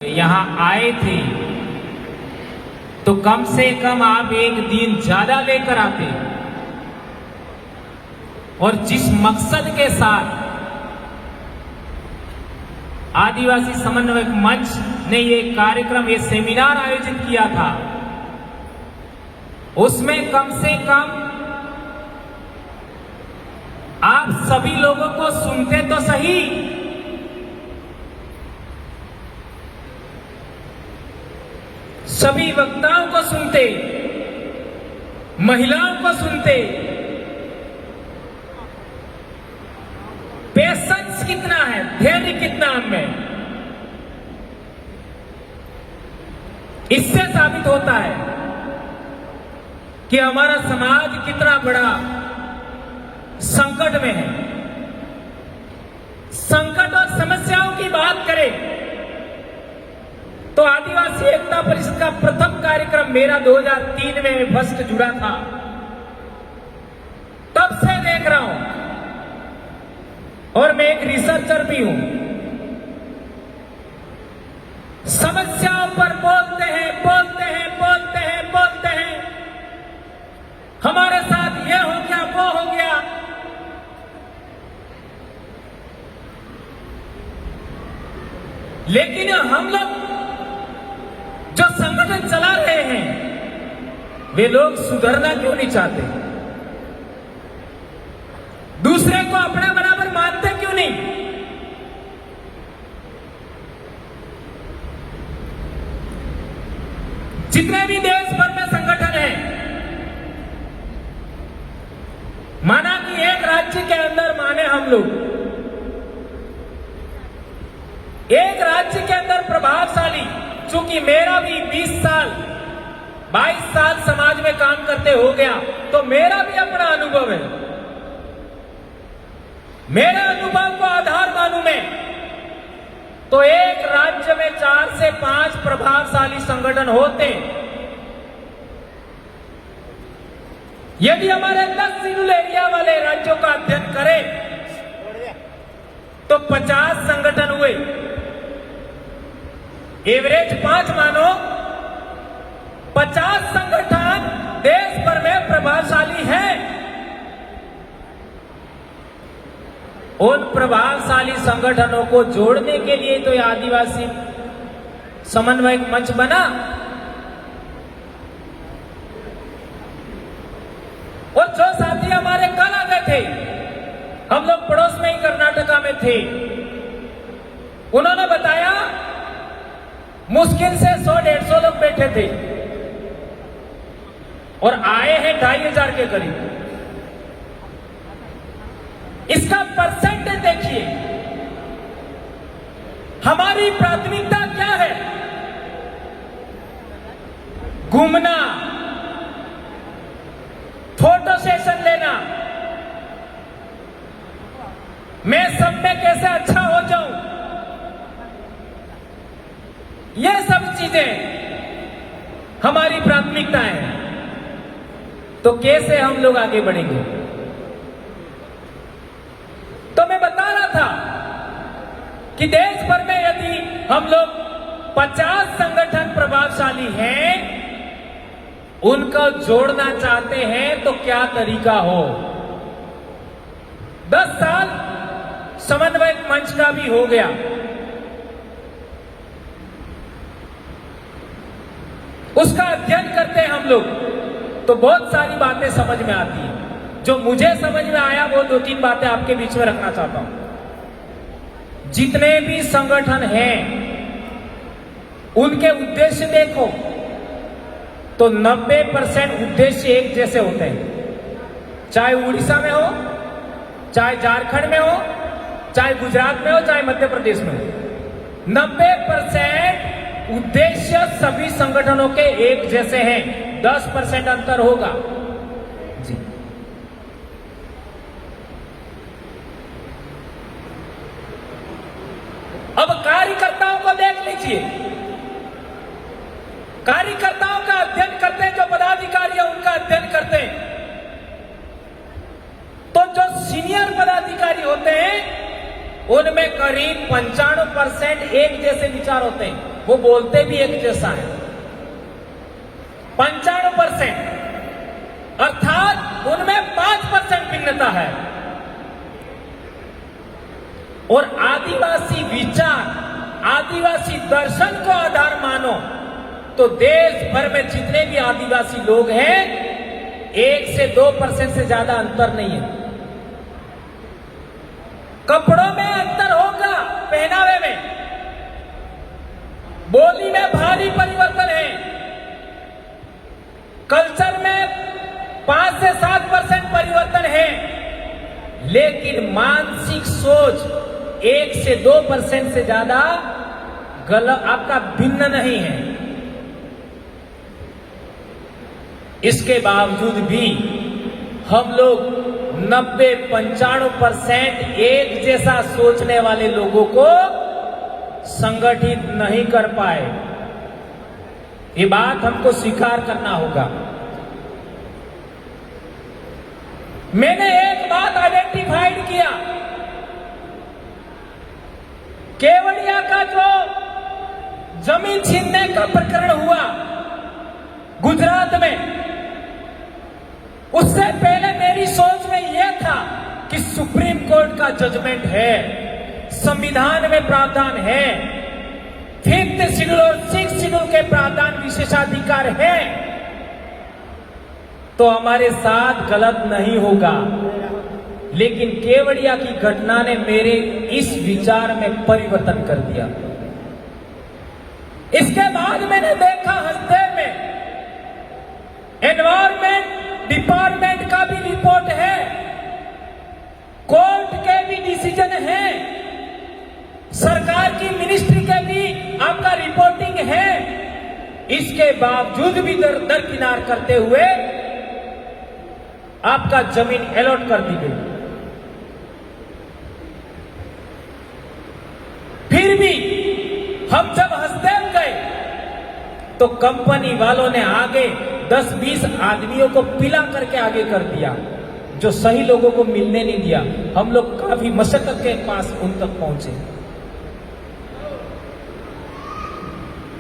यहाँ आए थे तो कम से कम आप एक दिन ज्यादा लेकर आते, और जिस मकसद के साथ आदिवासी समन्वय मंच ने ये कार्यक्रम, ये सेमिनार आयोजित किया था, उसमें कम से कम आप सभी लोगों को सुनते तो सही, सभी वक्ताओं को सुनते, महिलाओं को सुनते। पेशेंस कितना है, धैर्य कितना हमें, इससे साबित होता है कि हमारा समाज कितना बड़ा संकट में है। संकट और समस्याओं की बात करें तो आदिवासी एकता परिषद का प्रथम कार्यक्रम मेरा 2003 में फर्स्ट जुड़ा था, तब से देख रहा हूं, और मैं एक रिसर्चर भी हूं। समस्याओं पर बोलते हैं, बोलते हैं, बोलते हैं, बोलते हैं, हमारे साथ ये हो गया, वो हो गया, लेकिन हम लोग जो संगठन चला रहे हैं वे लोग सुधरना क्यों नहीं चाहते? दूसरे को अपना बराबर मानते क्यों नहीं? जितने भी देश भर में संगठन हैं, माना कि एक राज्य के अंदर माने हम लोग एक राज्य के अंदर प्रभावशाली, चूंकि मेरा भी 20 साल 22 साल समाज में काम करते हो गया, तो मेरा भी अपना अनुभव है। मेरे अनुभव को आधार मानूं मैं तो एक राज्य में 4 से 5 प्रभावशाली संगठन होते। यदि हमारे 10 शेड्यूल एरिया वाले राज्यों का अध्ययन करें तो 50 संगठन हुए। एवरेज 5 मानो, 50 संगठन देश भर में प्रभावशाली हैं। उन प्रभावशाली संगठनों को जोड़ने के लिए तो आदिवासी समन्वय मंच बना, और जो साथी हमारे कल आ गए थे, हम लोग पड़ोस में ही कर्नाटका में थे, उन्होंने बताया मुश्किल से 100-150 लोग बैठे थे और आए हैं 2500 के करीब। इसका परसेंटेज देखिए। हमारी प्राथमिकता क्या है? घूमना, फोटो सेशन लेना, मैं सब में कैसे अच्छा हो जाऊं, ये सब चीजें हमारी प्राथमिकता है। तो कैसे हम लोग आगे बढ़ेंगे? तो मैं बता रहा था कि देश भर में यदि हम लोग 50 संगठन प्रभावशाली हैं, उनको जोड़ना चाहते हैं तो क्या तरीका हो? 10 साल समन्वय मंच का भी हो गया। उसका अध्ययन करते हैं हम लोग तो बहुत सारी बातें समझ में आती हैं। जो मुझे समझ में आया वो 2-3 बातें आपके बीच में रखना चाहता हूं। जितने भी संगठन हैं उनके उद्देश्य देखो तो 90% उद्देश्य एक जैसे होते हैं। चाहे उड़ीसा में हो, चाहे झारखंड में हो, चाहे गुजरात में हो, चाहे मध्य प्रदेश में हो, 90% उद्देश्य सभी संगठनों के एक जैसे हैं। 10% अंतर होगा जी। अब कार्यकर्ताओं को देख लीजिए। कार्यकर्ताओं का अध्ययन करते हैं, जो पदाधिकारी है उनका अध्ययन करते हैं, तो जो सीनियर पदाधिकारी होते हैं उनमें करीब 95% एक जैसे विचार होते हैं। वो बोलते भी एक जैसा है। 95%, अर्थात उनमें 5% भिन्नता है। और आदिवासी विचार, आदिवासी दर्शन को आधार मानो तो देश भर में जितने भी आदिवासी लोग हैं 1 से 2% से ज्यादा अंतर नहीं है। कपड़ों में अंतर होगा, पहनावे में, बोली में भारी परिवर्तन है, कल्चर में 5 से 7% परिवर्तन है, लेकिन मानसिक सोच 1 से 2% से ज्यादा गलत आपका भिन्न नहीं है। इसके बावजूद भी हम लोग 90-95% एक जैसा सोचने वाले लोगों को संगठित नहीं कर पाए। ये बात हमको स्वीकार करना होगा। मैंने एक बात आइडेंटिफाइड किया, केवड़िया का जो जमीन छीनने का प्रकरण हुआ गुजरात में, उससे पहले मेरी सोच में यह था कि सुप्रीम कोर्ट का जजमेंट है, संविधान में प्रावधान है, 5th शेड्यूल और 6th शेड्यूल के प्रावधान विशेषाधिकार है, तो हमारे साथ गलत नहीं होगा। लेकिन केवड़िया की घटना ने मेरे इस विचार में परिवर्तन कर दिया। इसके बाद मैंने देखा हसदेव में एनवायरमेंट डिपार्टमेंट का भी रिपोर्ट है, कोर्ट के भी डिसीजन है, सरकार की मिनिस्ट्री के भी आपका रिपोर्टिंग है। इसके बावजूद भी दरकिनार करते हुए आपका जमीन अलॉट कर दी गई। फिर भी हम जब हसदेव गए तो कंपनी वालों ने आगे 10-20 आदमियों को पिला करके आगे कर दिया, जो सही लोगों को मिलने नहीं दिया। हम लोग काफी मशक्कत के पास उन तक पहुंचे।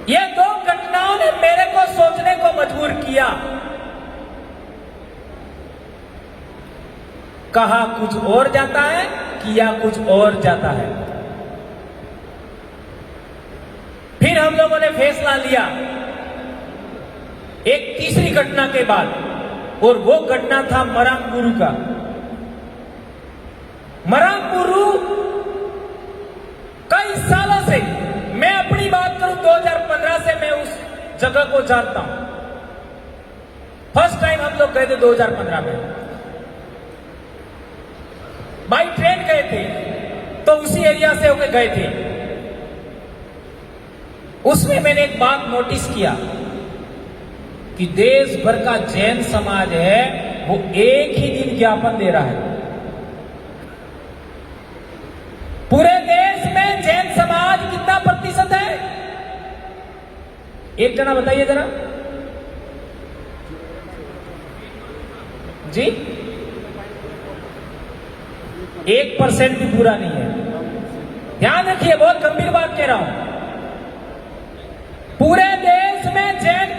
ये 2 घटनाओं ने मेरे को सोचने को मजबूर किया। कहा कुछ और जाता है, किया कुछ और जाता है। फिर हम लोगों ने फैसला लिया एक तीसरी घटना के बाद, और वो घटना था मरांगबुरु का। मरांगबुरु कई सालों से, मैं अपनी बात करूं 2015 से मैं उस जगह को जानता हूं। फर्स्ट टाइम हम लोग गए थे 2015 में, बाई ट्रेन गए थे, तो उसी एरिया से होकर गए थे। उसमें मैंने एक बात नोटिस किया कि देश भर का जैन समाज है, वो एक ही दिन ज्ञापन दे रहा है। पूरे देश में जैन समाज कितना प्रतिशत है? एक जना बताइए जरा जी। 1% भी पूरा नहीं है। ध्यान रखिए, बहुत गंभीर बात कह रहा हूं। पूरे देश में जैन